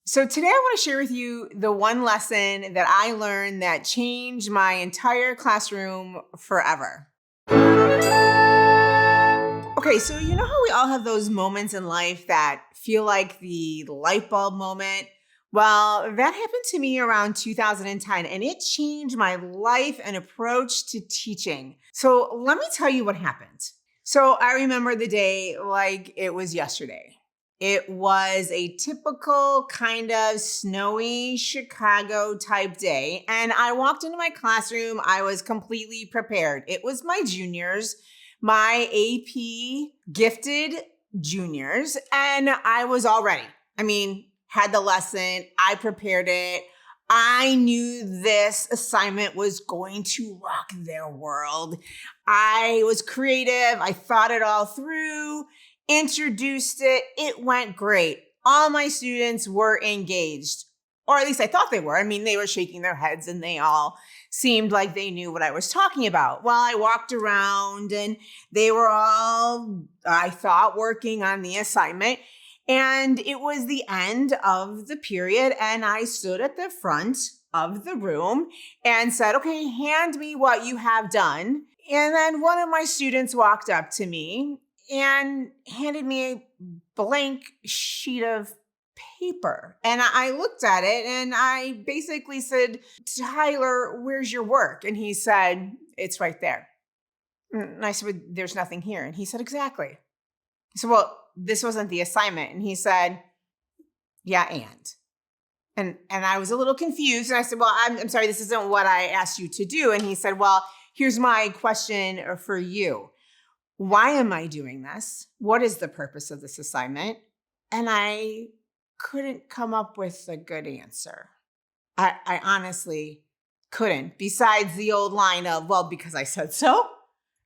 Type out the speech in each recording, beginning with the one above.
So today I want to share with you the one lesson that I learned that changed my entire classroom forever. Okay, so you know how we all have those moments in life that feel like the light bulb moment? Well, that happened to me around 2010 and it changed my life and approach to teaching. So let me tell you what happened. So I remember the day like it was yesterday. It was a typical kind of snowy Chicago type day. And I walked into my classroom. I was completely prepared. It was my juniors, my AP gifted juniors, and I was all ready. Had the lesson, I prepared it. I knew this assignment was going to rock their world. I was creative. I thought it all through, introduced it. It went great. All my students were engaged, or at least I thought they were. They were shaking their heads and they all seemed like they knew what I was talking about. Well, I walked around and they were all, I thought, working on the assignment. And it was the end of the period. And I stood at the front of the room and said, okay, hand me what you have done. And then one of my students walked up to me and handed me a blank sheet of paper. And I looked at it and I basically said, Tyler, where's your work? And he said, it's right there. And I said, there's nothing here. And he said, exactly. I said, well, this wasn't the assignment. And he said, yeah, and I was a little confused. And I said, well, I'm sorry, this isn't what I asked you to do. And he said, well, here's my question for you. Why am I doing this? What is the purpose of this assignment? And I couldn't come up with a good answer. I honestly couldn't, besides the old line of, well, because I said so.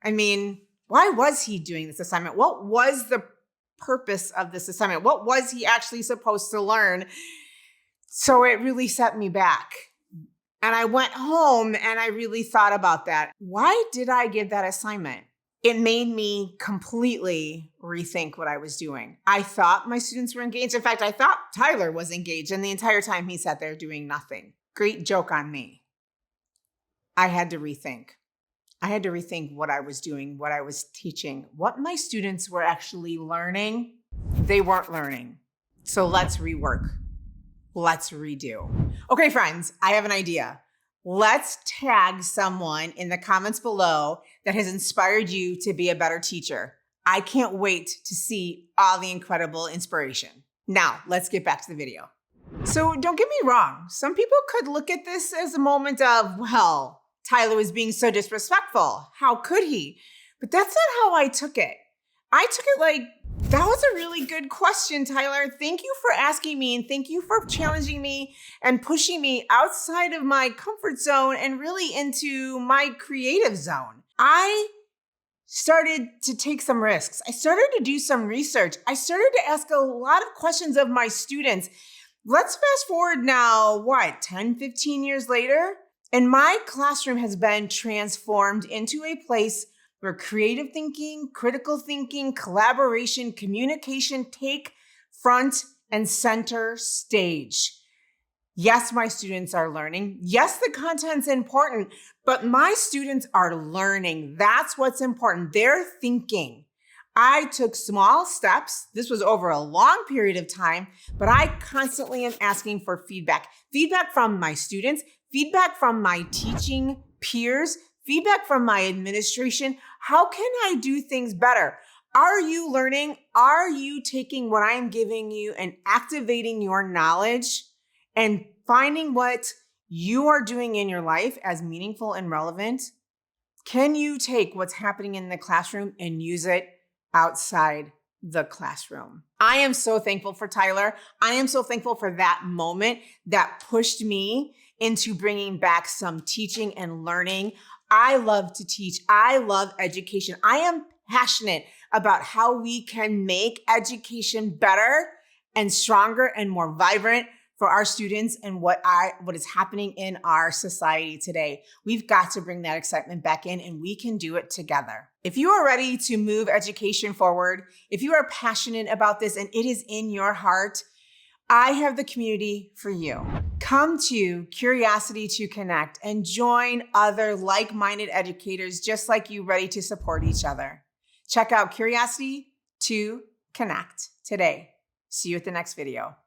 Why was he doing this assignment? What was the purpose of this assignment? What was he actually supposed to learn? So it really set me back. And I went home and I really thought about that. Why did I give that assignment? It made me completely rethink what I was doing. I thought my students were engaged. In fact, I thought Tyler was engaged, and the entire time he sat there doing nothing. Great joke on me. I had to rethink. I had to rethink what I was doing, what I was teaching, what my students were actually learning. They weren't learning. So let's rework. Let's redo. Okay, friends, I have an idea. Let's tag someone in the comments below that has inspired you to be a better teacher. I can't wait to see all the incredible inspiration. Now, let's get back to the video. So don't get me wrong. Some people could look at this as a moment of, well, Tyler was being so disrespectful. How could he? But that's not how I took it. I took it like, that was a really good question, Tyler. Thank you for asking me, and thank you for challenging me and pushing me outside of my comfort zone and really into my creative zone. I started to take some risks. I started to do some research. I started to ask a lot of questions of my students. Let's fast forward now, 10, 15 years later? And my classroom has been transformed into a place where creative thinking, critical thinking, collaboration, communication take front and center stage. Yes, my students are learning. Yes, the content's important, but my students are learning. That's what's important. They're thinking. I took small steps. This was over a long period of time, but I constantly am asking for feedback. Feedback from my students, feedback from my teaching peers, feedback from my administration. How can I do things better? Are you learning? Are you taking what I'm giving you and activating your knowledge and finding what you are doing in your life as meaningful and relevant? Can you take what's happening in the classroom and use it outside the classroom? I am so thankful for Tyler. I am so thankful for that moment that pushed me into bringing back some teaching and learning. I love to teach. I love education. I am passionate about how we can make education better and stronger and more vibrant for our students and what is happening in our society today. We've got to bring that excitement back in, and we can do it together. If you are ready to move education forward, if you are passionate about this and it is in your heart, I have the community for you. Come to Curiosity to Connect and join other like-minded educators just like you ready to support each other. Check out Curiosity to Connect today. See you at the next video.